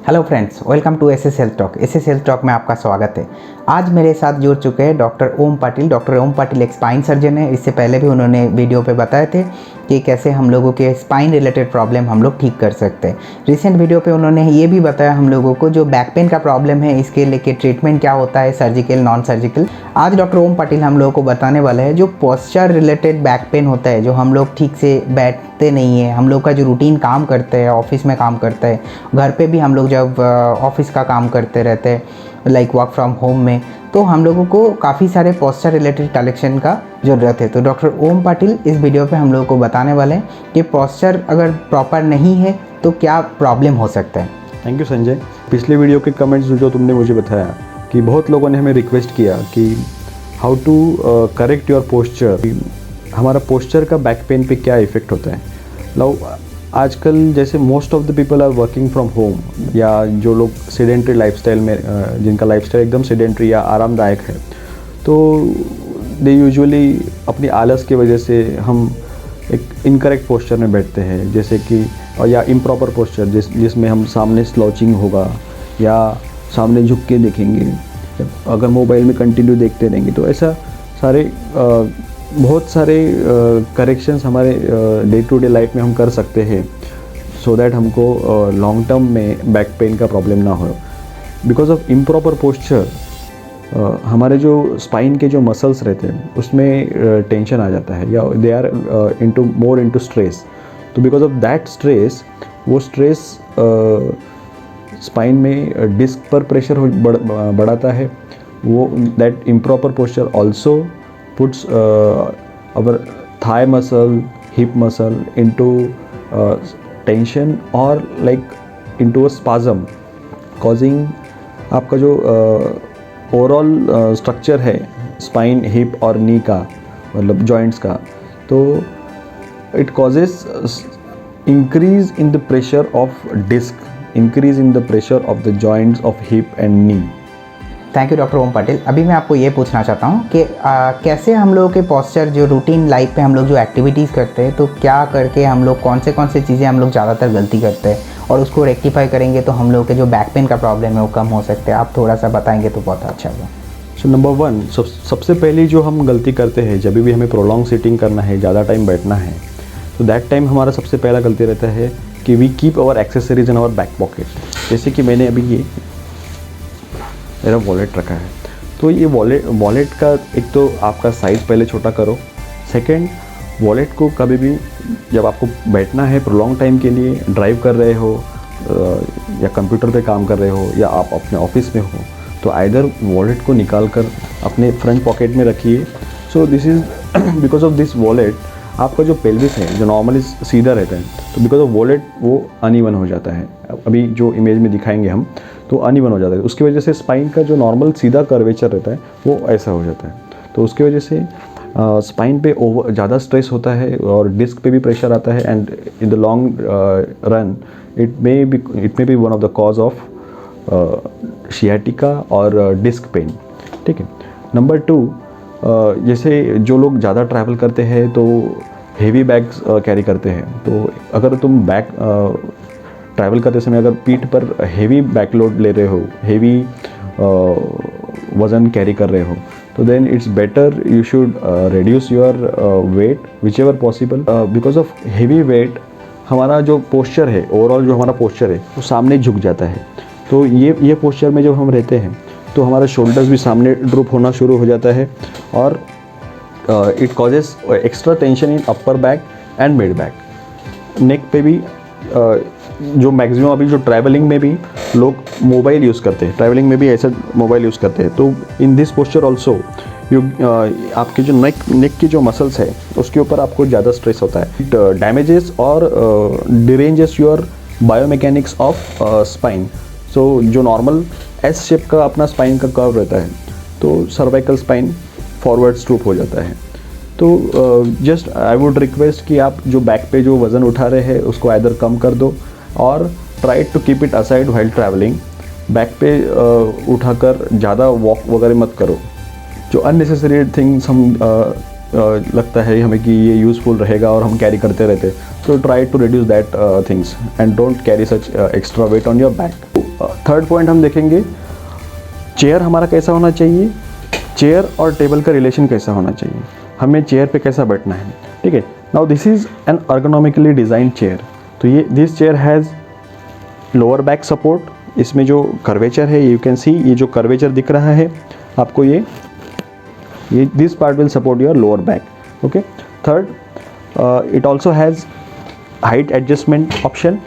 Hello friends, welcome to S S health talk. S S health talk में आपका स्वागत है। आज मेरे साथ जुड़ चुके हैं डॉक्टर ओम पाटिल। डॉक्टर ओम पाटिल एक स्पाइन सर्जन है। इससे पहले भी उन्होंने वीडियो पे बताए थे कि कैसे हम लोगों के स्पाइन रिलेटेड प्रॉब्लम हम लोग ठीक कर सकते हैं। रिसेंट वीडियो पे उन्होंने ये भी बताया हम लोगों को जो बैक पेन का प्रॉब्लम है इसके लेके ट्रीटमेंट क्या होता है, सर्जिकल नॉन सर्जिकल। आज डॉक्टर ओम पाटिल हम लोगों को बताने वाला है जो पोस्चर रिलेटेड बैक पेन होता है, जो हम लोग ठीक से बैठते नहीं है, हम लोग का जो रूटीन काम करते हैं, ऑफिस में काम करते हैं, घर पे भी हम लोग जब ऑफिस का काम करते रहते हैं लाइक वर्क फ्रॉम होम में, तो हम लोगों को काफ़ी सारे पोस्चर रिलेटेड कलेक्शन का ज़रूरत है। तो डॉक्टर ओम पाटिल इस वीडियो पे हम लोगों को बताने वाले हैं कि पोस्चर अगर प्रॉपर नहीं है तो क्या प्रॉब्लम हो सकता है। Thank you Sanjay. पिछले वीडियो के कमेंट्स जो तुमने मुझे बताया कि बहुत लोगों ने हमें रिक्वेस्ट किया कि how to correct your posture, हमारा पोस्चर का बैक पेन पे क्या इफ़ेक्ट होता है। लो आजकल जैसे most of the people are working from home, या जो लोग सेडेंट्री लाइफस्टाइल में जिनका लाइफस्टाइल एकदम सेडेंट्री या आरामदायक है, तो दे यूजुअली अपनी आलस की वजह से हम एक इनकरेक्ट पोस्चर में बैठते हैं, जैसे कि या इम्प्रॉपर पोस्चर जिसमें हम सामने स्लॉचिंग होगा या सामने झुक के देखेंगे, अगर मोबाइल में कंटिन्यू देखते रहेंगे, तो ऐसा सारे बहुत सारे करेक्शंस हमारे डे टू डे लाइफ में हम कर सकते हैं सो दैट हमको लॉन्ग टर्म में बैक पेन का प्रॉब्लम ना हो। बिकॉज ऑफ इम्प्रॉपर पोस्चर हमारे जो स्पाइन के जो मसल्स रहते हैं उसमें टेंशन आ जाता है, या they are more into stress. तो बिकॉज ऑफ दैट स्ट्रेस, वो स्ट्रेस स्पाइन में डिस्क पर प्रेशर बढ़ाता है। वो that improper posture also puts our thigh muscle, hip muscle into tension or like into a spasm, causing आपका जो overall structure है स्पाइन, हिप और नी का, मतलब जॉइंट्स का, तो it causes increase in the pressure of disc, increase in the pressure of the joints of hip and knee. Thank you doctor Om Patil. अभी मैं आपको ये पूछना चाहता हूँ कि कैसे हम लोगों के पोस्चर जो रूटीन लाइफ पे हम लोग जो एक्टिविटीज़ करते हैं, तो क्या करके हम लोग कौन से चीज़ें हम लोग ज़्यादातर गलती करते हैं और उसको रेक्टिफाई करेंगे तो हम लोग के जो बैक पेन का प्रॉब्लम है वो कम हो सकते हैं। आप थोड़ा सा बताएंगे तो बहुत अच्छा होगा। सो नंबर वन, सबसे पहली जो हम गलती करते हैं जब भी हमें प्रोलॉन्ग सिटिंग करना है, ज़्यादा टाइम बैठना है, तो दैट टाइम हमारा सबसे पहला गलती रहता है कि we keep our accessories in our back pocket. जैसे कि मैंने अभी ये मेरा वॉलेट रखा है, तो ये वॉलेट का एक तो आपका साइज़ पहले छोटा करो। सेकंड, वॉलेट को कभी भी जब आपको बैठना है प्रोलॉन्ग टाइम के लिए, ड्राइव कर रहे हो या कंप्यूटर पे काम कर रहे हो या आप अपने ऑफिस में हो, तो आइदर वॉलेट को निकाल कर अपने फ्रंट पॉकेट में रखिए। सो this is because of this wallet आपका जो पेल्विस है जो नॉर्मली सीधा रहता है, तो बिकॉज ऑफ वॉलेट वो अनइवन हो जाता है। अभी जो इमेज में दिखाएंगे हम, तो अनइवन हो जाता है। उसकी वजह से स्पाइन का जो नॉर्मल सीधा कर्वेचर रहता है वो ऐसा हो जाता है। तो उसकी वजह से स्पाइन पे ज़्यादा स्ट्रेस होता है और डिस्क पे भी प्रेशर आता है, and in the long run it may be one of the cause of sciatica और डिस्क पेन। ठीक है। नंबर टू, जैसे जो लोग ज़्यादा ट्रैवल करते हैं तो हेवी बैग्स कैरी करते हैं, तो अगर तुम बैग ट्रैवल करते समय अगर पीठ पर हेवी बैक लोड ले रहे हो, हेवी वज़न कैरी कर रहे हो, तो then it's better you should reduce your weight whichever possible. Because of heavy weight हमारा जो पोस्चर है, ओवरऑल जो हमारा पोस्चर है वो सामने झुक जाता है। तो ये पोस्चर में जब हम रहते हैं तो हमारा शोल्डर्स भी सामने ड्रूप होना शुरू हो जाता है, और it causes extra tension in upper back and mid back. Neck पे भी जो मैक्सिमम अभी जो ट्रैवलिंग में भी लोग मोबाइल यूज़ करते हैं, ट्रैवलिंग में भी ऐसा मोबाइल यूज़ करते हैं, तो इन दिस पोस्चर ऑल्सो आपके जो नेक की जो मसल्स है उसके ऊपर आपको ज़्यादा स्ट्रेस होता है। इट डैमेजेस और डिरेंजेस योर बायोमैकेनिक्स ऑफ स्पाइन। सो जो नॉर्मल एस शेप का अपना स्पाइन का कर्व रहता है, तो सर्वाइकल स्पाइन फॉरवर्ड स्ट्रूप हो जाता है। तो जस्ट आई वुड रिक्वेस्ट कि आप जो बैक पे जो वज़न उठा रहे हैं उसको आइदर कम कर दो, और try to keep it aside while travelling. Back पे उठाकर ज़्यादा वॉक वगैरह मत करो। जो अननेसेसरी थिंग्स हम लगता है हमें कि ये यूज़फुल रहेगा और हम कैरी करते रहते, तो try to reduce that things and don't carry such extra weight on your back. Third point हम देखेंगे, चेयर हमारा कैसा होना चाहिए, चेयर और टेबल का रिलेशन कैसा होना चाहिए, हमें चेयर पे कैसा बैठना है, ठीक है। Now this is an ergonomically design chair. तो ये this chair has lower back support, इसमें जो कर्वेचर है यू कैन सी, ये जो कर्वेचर दिख रहा है आपको, ये this part will support your lower back, okay. Third, it also has height adjustment option,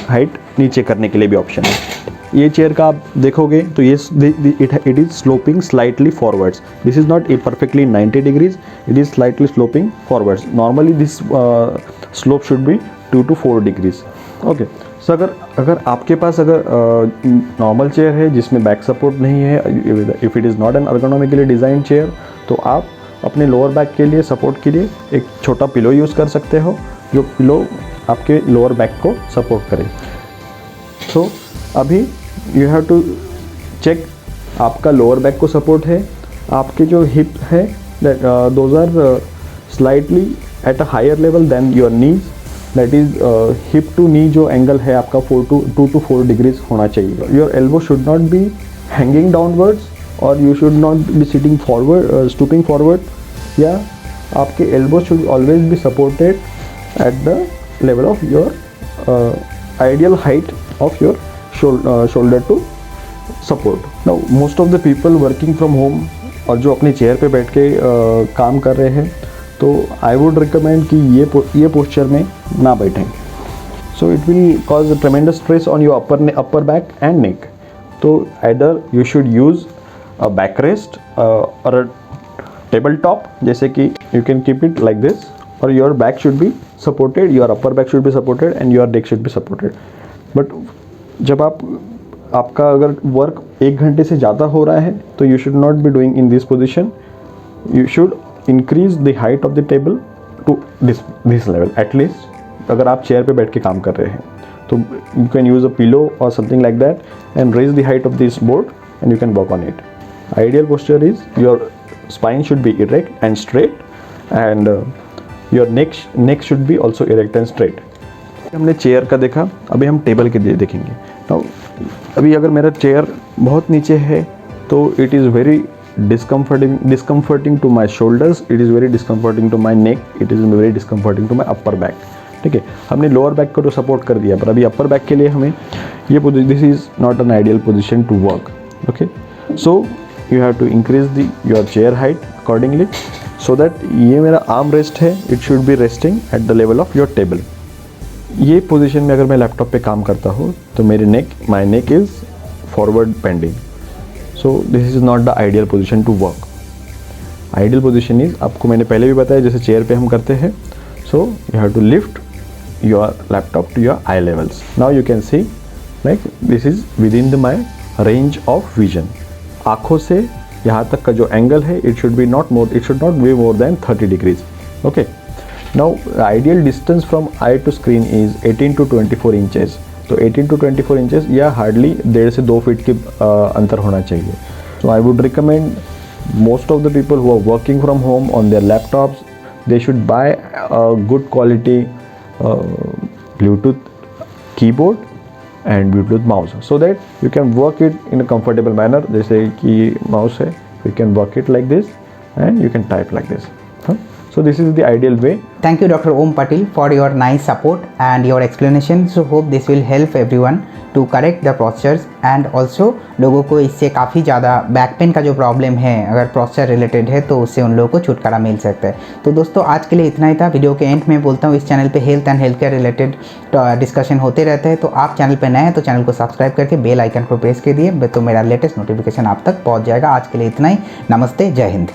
height नीचे करने के लिए भी ऑप्शन है। ये चेयर का आप देखोगे तो ये it is sloping slightly forwards, this is not a perfectly 90 degrees, it is slightly sloping forwards. Normally this slope should be 2 to 4 degrees, okay. So अगर आपके पास अगर नॉर्मल चेयर है जिसमें बैक सपोर्ट नहीं है, if it is not N ergonomically design chair, तो आप अपने लोअर बैक के लिए सपोर्ट के लिए एक छोटा पिलो यूज़ कर सकते हो, जो पिलो आपके लोअर बैक को सपोर्ट करे। सो अभी यू हैव टू चेक आपका लोअर बैक को सपोर्ट है, आपके जो हिप है those are slightly at a higher level than your knees, that is hip to knee जो एंगल है आपका 2 to 4 डिग्रीज होना चाहिए। Your elbow should not be hanging downwards और you should not be sitting forward, stooping forward, या आपके elbow should always be supported at the level of your ideal height of your shoulder to support. Now most of the people working from home और जो अपने chair पे बैठ के काम कर रहे हैं, तो आई वुड रिकमेंड कि ये पोस्चर में ना बैठें। So it will cause tremendous stress on your upper back and neck. तो either you should use a back rest और टेबल टॉप, जैसे कि you can keep it like this, और your back should be supported, your upper back should be supported and your neck should be supported. But जब आपका अगर work 1 घंटे से ज़्यादा हो रहा है, तो you should not be doing in this position, you should increase the height of the table to this level at least. अगर आप चेयर पे बैठ के काम कर रहे हैं तो you can use a pillow और something like that and raise the height of this board and you can work on it. Ideal posture is your spine should be erect and straight and your neck should be also erect and straight. हमने chair का देखा, अभी हम table के देखेंगे। तो अभी अगर मेरा चेयर बहुत नीचे है तो it is very discomforting to my shoulders, it is very discomforting to my neck, it is very discomforting to my upper back, ठीक है। हमने लोअर बैक को तो सपोर्ट कर दिया, पर अभी अपर बैक के लिए हमें ये this is not an ideal position to work, okay. So you have to increase your chair height accordingly, so that ये मेरा आर्म रेस्ट है, it should be resting at the level of your table. ये position में अगर मैं laptop पे काम करता हूँ तो my neck is forward bending, so this is not the ideal position to work. Ideal position is, आपको मैंने पहले भी बताया जैसे चेयर पे हम करते हैं, so you have to lift your laptop to your eye levels. Now you can see like this is within the my range of vision. आँखों से यहाँ तक का जो एंगल है it should not be more than 30 degrees, okay. Now ideal distance from eye to screen is 18 to 24 inches. तो 18 to 24 inches या hardly 1.5 से 2 फीट के अंतर होना चाहिए। So I would recommend most of the people who are working from home on their laptops, they should buy a good quality Bluetooth keyboard and Bluetooth mouse so that you can work it in a comfortable manner. जैसे कि mouse है, you can work it like this and you can type like this. So this is the ideal way. Thank you Dr. Om Patil for your nice support and your explanation. So hope this will help everyone to correct the postures and also लोगों को इससे काफ़ी ज़्यादा back pain का जो problem है अगर posture related है तो उससे उन लोगों को छुटकारा मिल सकता है। तो दोस्तों आज के लिए इतना ही था। वीडियो के एंड में बोलता हूँ इस चैनल पे health and health care related discussion होते रहते हैं, तो आप चैनल पे नए हैं तो चैनल को सब्सक्राइब करके बेल आइकन को प्रेस कर दिए तो मेरा लेटेस्ट नोटिफिकेशन आप तक पहुँच जाएगा। आज के लिए इतना ही। नमस्ते, जय हिंद।